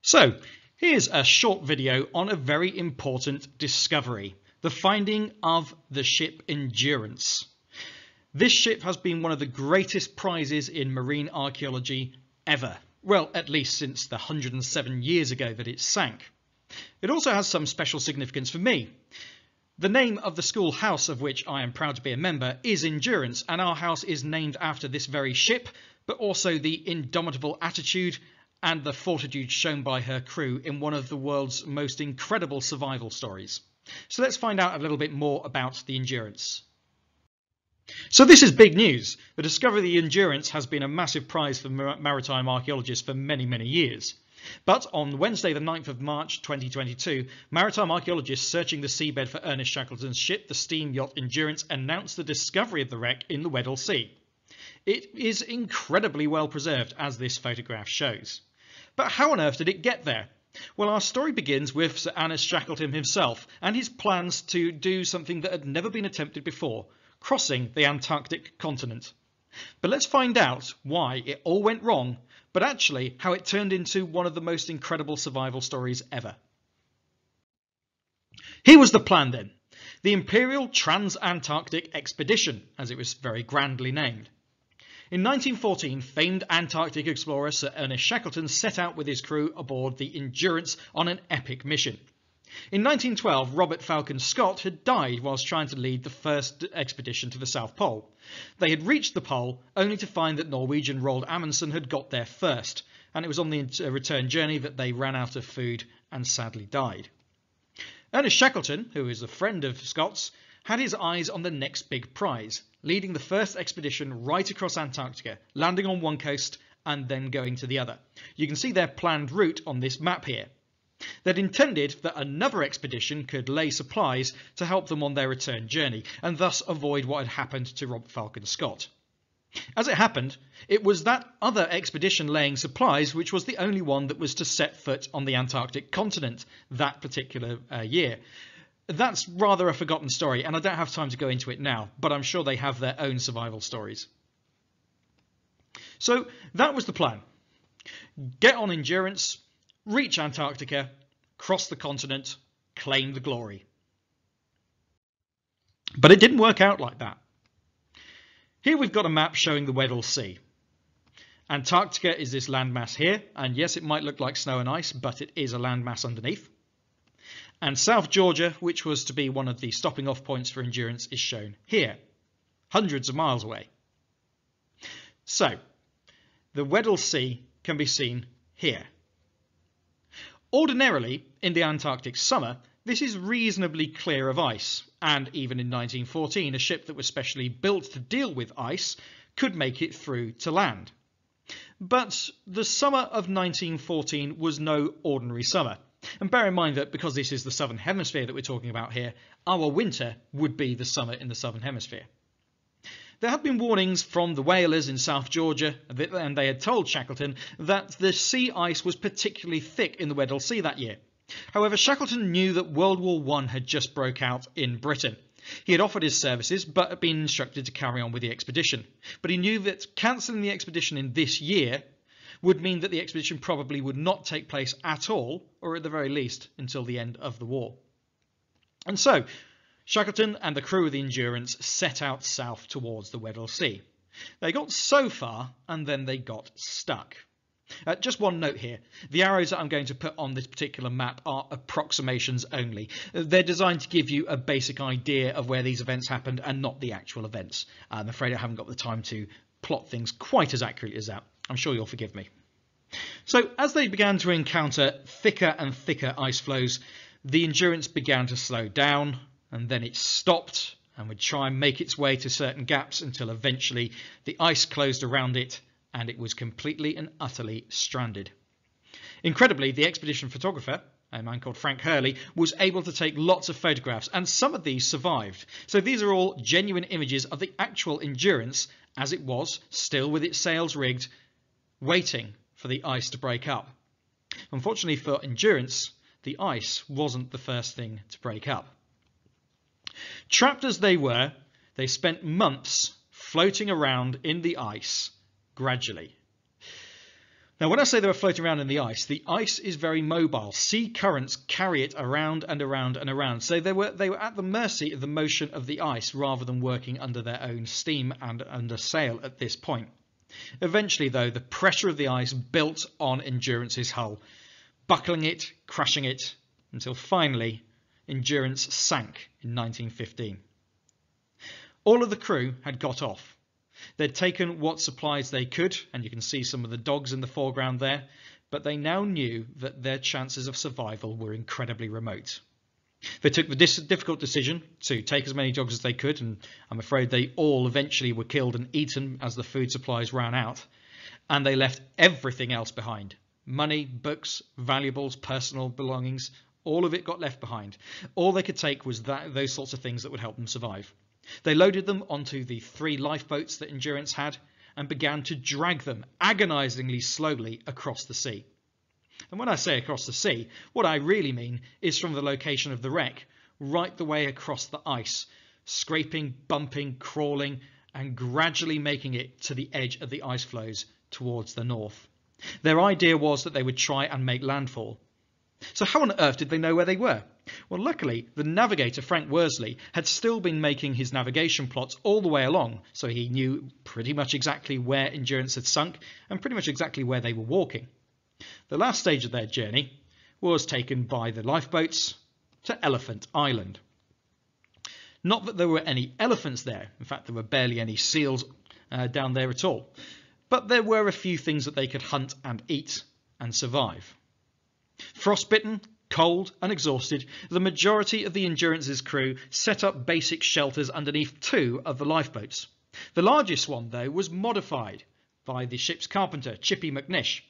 So, here's a short video on a very important discovery, the finding of the ship Endurance. This ship has been one of the greatest prizes in marine archaeology ever. Well, at least since the 107 years ago that it sank. It also has some special significance for me. The name of the school house of which I am proud to be a member is Endurance, and our house is named after this very ship, but also the indomitable attitude and the fortitude shown by her crew in one of the world's most incredible survival stories. So let's find out a little bit more about the Endurance. So this is big news. The discovery of the Endurance has been a massive prize for maritime archaeologists for many, many years. But on Wednesday the 9th of March 2022, maritime archaeologists searching the seabed for Ernest Shackleton's ship, the steam yacht Endurance, announced the discovery of the wreck in the Weddell Sea. It is incredibly well preserved, as this photograph shows. But how on earth did it get there? Well, our story begins with Sir Ernest Shackleton himself and his plans to do something that had never been attempted before, crossing the Antarctic continent. But let's find out why it all went wrong, but actually how it turned into one of the most incredible survival stories ever. Here was the plan then, the Imperial Trans-Antarctic Expedition, as it was very grandly named. In 1914, famed Antarctic explorer Sir Ernest Shackleton set out with his crew aboard the Endurance on an epic mission. In 1912, Robert Falcon Scott had died whilst trying to lead the first expedition to the South Pole. They had reached the pole only to find that Norwegian Roald Amundsen had got there first, and it was on the return journey that they ran out of food and sadly died. Ernest Shackleton, who is a friend of Scott's, had his eyes on the next big prize, leading the first expedition right across Antarctica, landing on one coast and then going to the other. You can see their planned route on this map here. They'd intended that another expedition could lay supplies to help them on their return journey, and thus avoid what had happened to Robert Falcon Scott. As it happened, it was that other expedition laying supplies which was the only one that was to set foot on the Antarctic continent that particular year. That's rather a forgotten story, and I don't have time to go into it now, but I'm sure they have their own survival stories. So that was the plan. Get on Endurance, reach Antarctica, cross the continent, claim the glory. But it didn't work out like that. Here we've got a map showing the Weddell Sea. Antarctica is this landmass here, and yes, it might look like snow and ice, but it is a landmass underneath. And South Georgia, which was to be one of the stopping off points for Endurance, is shown here, hundreds of miles away. So, the Weddell Sea can be seen here. Ordinarily, in the Antarctic summer, this is reasonably clear of ice, and even in 1914, a ship that was specially built to deal with ice could make it through to land. But the summer of 1914 was no ordinary summer. And bear in mind that because this is the Southern Hemisphere that we're talking about here, our winter would be the summer in the Southern Hemisphere. There had been warnings from the whalers in South Georgia, and they had told Shackleton that the sea ice was particularly thick in the Weddell Sea that year. However, Shackleton knew that World War I had just broke out in Britain. He had offered his services, but had been instructed to carry on with the expedition. But he knew that cancelling the expedition in this year would mean that the expedition probably would not take place at all, or at the very least until the end of the war. And so Shackleton and the crew of the Endurance set out south towards the Weddell Sea. They got so far and then they got stuck. Just one note here, the arrows that I'm going to put on this particular map are approximations only. They're designed to give you a basic idea of where these events happened and not the actual events. I'm afraid I haven't got the time to plot things quite as accurately as that. I'm sure you'll forgive me. So as they began to encounter thicker and thicker ice floes, the Endurance began to slow down, and then it stopped and would try and make its way to certain gaps until eventually the ice closed around it and it was completely and utterly stranded. Incredibly, the expedition photographer, a man called Frank Hurley, was able to take lots of photographs, and some of these survived. So these are all genuine images of the actual Endurance as it was, still with its sails rigged, waiting for the ice to break up. Unfortunately for Endurance, the ice wasn't the first thing to break up. Trapped as they were, they spent months floating around in the ice gradually. Now, when I say they were floating around in the ice is very mobile. Sea currents carry it around and around and around. So they were at the mercy of the motion of the ice rather than working under their own steam and under sail at this point. Eventually, though, the pressure of the ice built on Endurance's hull, buckling it, crushing it, until finally Endurance sank in 1915. All of the crew had got off. They'd taken what supplies they could, and you can see some of the dogs in the foreground there, but they now knew that their chances of survival were incredibly remote. They took the difficult decision to take as many dogs as they could, and I'm afraid they all eventually were killed and eaten as the food supplies ran out, and they left everything else behind. Money, books, valuables, personal belongings, all of it got left behind. All they could take was those sorts of things that would help them survive. They loaded them onto the 3 lifeboats that Endurance had and began to drag them agonizingly slowly across the sea. And when I say across the sea, what I really mean is from the location of the wreck right the way across the ice, scraping, bumping, crawling, and gradually making it to the edge of the ice floes towards the north. Their idea was that they would try and make landfall. So how on earth did they know where they were? Well, luckily, the navigator, Frank Worsley, had still been making his navigation plots all the way along, so he knew pretty much exactly where Endurance had sunk and pretty much exactly where they were walking. The last stage of their journey was taken by the lifeboats to Elephant Island. Not that there were any elephants there, in fact there were barely any seals down there at all, but there were a few things that they could hunt and eat and survive. Frostbitten, cold and exhausted, the majority of the Endurance's crew set up basic shelters underneath 2 of the lifeboats. The largest one, though, was modified by the ship's carpenter, Chippy McNish.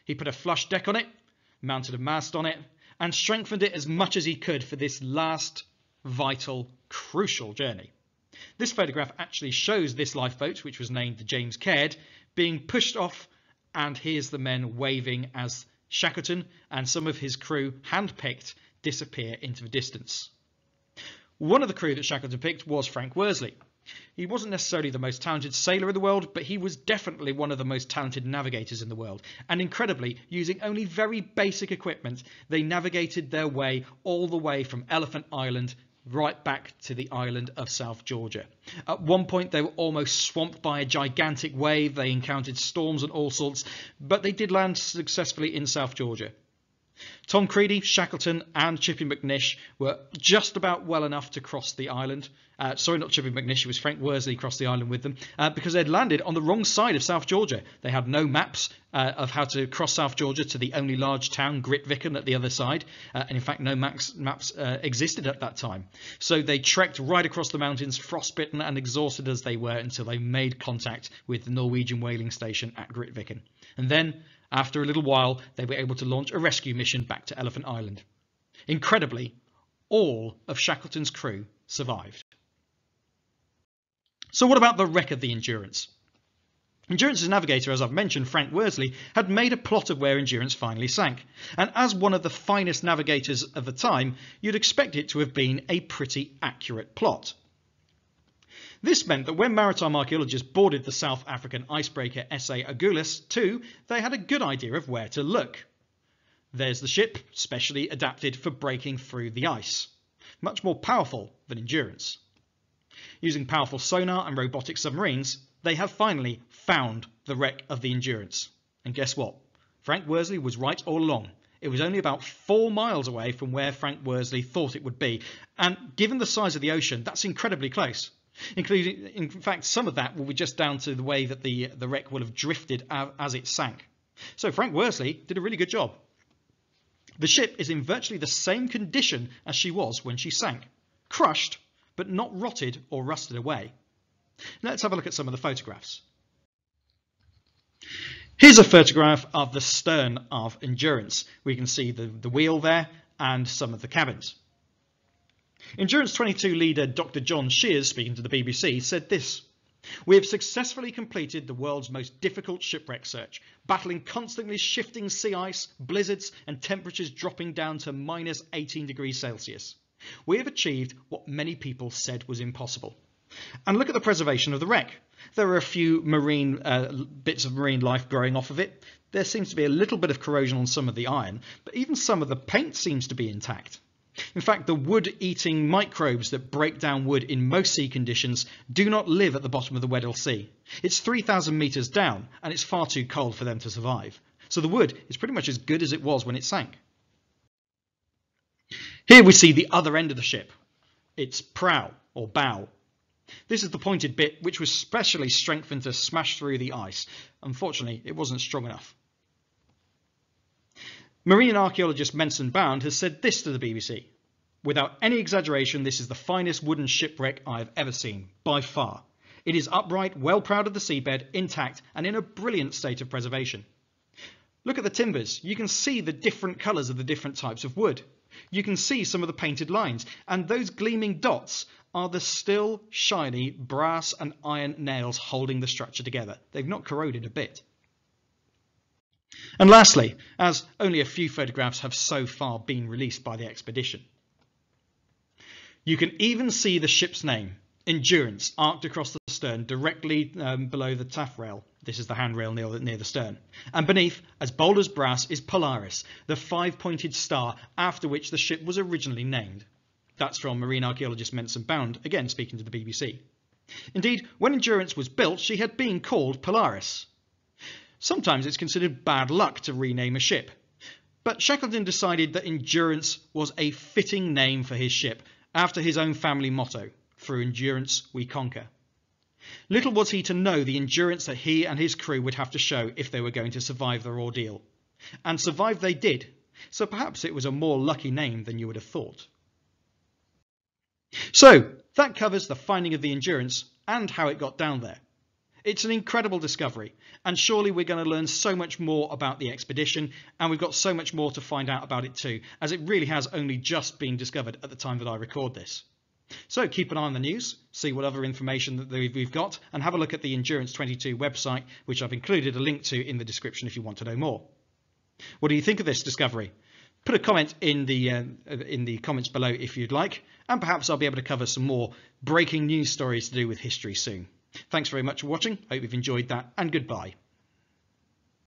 He put a flush deck on it, mounted a mast on it, and strengthened it as much as he could for this last, vital, crucial journey. This photograph actually shows this lifeboat, which was named the James Caird, being pushed off, and here's the men waving as Shackleton and some of his crew, hand-picked, disappear into the distance. One of the crew that Shackleton picked was Frank Worsley. He wasn't necessarily the most talented sailor in the world, but he was definitely one of the most talented navigators in the world. And incredibly, using only very basic equipment, they navigated their way all the way from Elephant Island right back to the island of South Georgia. At one point they were almost swamped by a gigantic wave. They encountered storms and all sorts, but they did land successfully in South Georgia. Tom Creedy, Shackleton and Chippy McNish were just about well enough to cross the island. Sorry, not Chippy McNish, it was Frank Worsley crossed the island with them because they'd landed on the wrong side of South Georgia. They had no maps of how to cross South Georgia to the only large town, Grytviken, at the other side. And in fact, no maps existed at that time. So they trekked right across the mountains, frostbitten and exhausted as they were, until they made contact with the Norwegian whaling station at Grytviken. And then, after a little while, they were able to launch a rescue mission back to Elephant Island. Incredibly, all of Shackleton's crew survived. So what about the wreck of the Endurance? Endurance's navigator, as I've mentioned, Frank Worsley, had made a plot of where Endurance finally sank. And as one of the finest navigators of the time, you'd expect it to have been a pretty accurate plot. This meant that when maritime archaeologists boarded the South African icebreaker S.A. Agulhas too, they had a good idea of where to look. There's the ship, specially adapted for breaking through the ice. Much more powerful than Endurance. Using powerful sonar and robotic submarines, they have finally found the wreck of the Endurance. And guess what? Frank Worsley was right all along. It was only about 4 miles away from where Frank Worsley thought it would be. And given the size of the ocean, that's incredibly close. Including, in fact, some of that will be just down to the way that the wreck will have drifted as it sank. So Frank Worsley did a really good job. The ship is in virtually the same condition as she was when she sank. Crushed, but not rotted or rusted away. Let's have a look at some of the photographs. Here's a photograph of the stern of Endurance. We can see the wheel there and some of the cabins. Endurance 22 leader Dr. John Shears, speaking to the BBC, said this: "We have successfully completed the world's most difficult shipwreck search, battling constantly shifting sea ice, blizzards and temperatures dropping down to minus 18 degrees Celsius. We have achieved what many people said was impossible. And look at the preservation of the wreck. There are a few marine bits of marine life growing off of it. There seems to be a little bit of corrosion on some of the iron, but even some of the paint seems to be intact. In fact, the wood-eating microbes that break down wood in most sea conditions do not live at the bottom of the Weddell Sea. It's 3,000 metres down, and it's far too cold for them to survive. So the wood is pretty much as good as it was when it sank. Here we see the other end of the ship, its prow or bow. This is the pointed bit which was specially strengthened to smash through the ice. Unfortunately, it wasn't strong enough. Marine archaeologist Menson Bound has said this to the BBC: "Without any exaggeration, this is the finest wooden shipwreck I have ever seen, by far. It is upright, well proud of the seabed, intact, and in a brilliant state of preservation. Look at the timbers. You can see the different colours of the different types of wood. You can see some of the painted lines, and those gleaming dots are the still shiny brass and iron nails holding the structure together. They've not corroded a bit." And lastly, as only a few photographs have so far been released by the expedition, you can even see the ship's name, Endurance, arced across the stern directly below the taffrail. This is the handrail near the stern. And beneath, as bold as brass, is Polaris, the five-pointed star after which the ship was originally named. That's from marine archaeologist Menson Bound, again speaking to the BBC. Indeed, when Endurance was built, she had been called Polaris. Sometimes it's considered bad luck to rename a ship, but Shackleton decided that Endurance was a fitting name for his ship, after his own family motto, "Through endurance we conquer." Little was he to know the endurance that he and his crew would have to show if they were going to survive their ordeal. And survive they did, so perhaps it was a more lucky name than you would have thought. So, that covers the finding of the Endurance and how it got down there. It's an incredible discovery, and surely we're going to learn so much more about the expedition, and we've got so much more to find out about it too, as it really has only just been discovered at the time that I record this. So keep an eye on the news, see what other information that we've got, and have a look at the Endurance 22 website, which I've included a link to in the description if you want to know more. What do you think of this discovery? Put a comment in the comments below if you'd like, and perhaps I'll be able to cover some more breaking news stories to do with history soon. Thanks very much for watching, hope you've enjoyed that, and goodbye.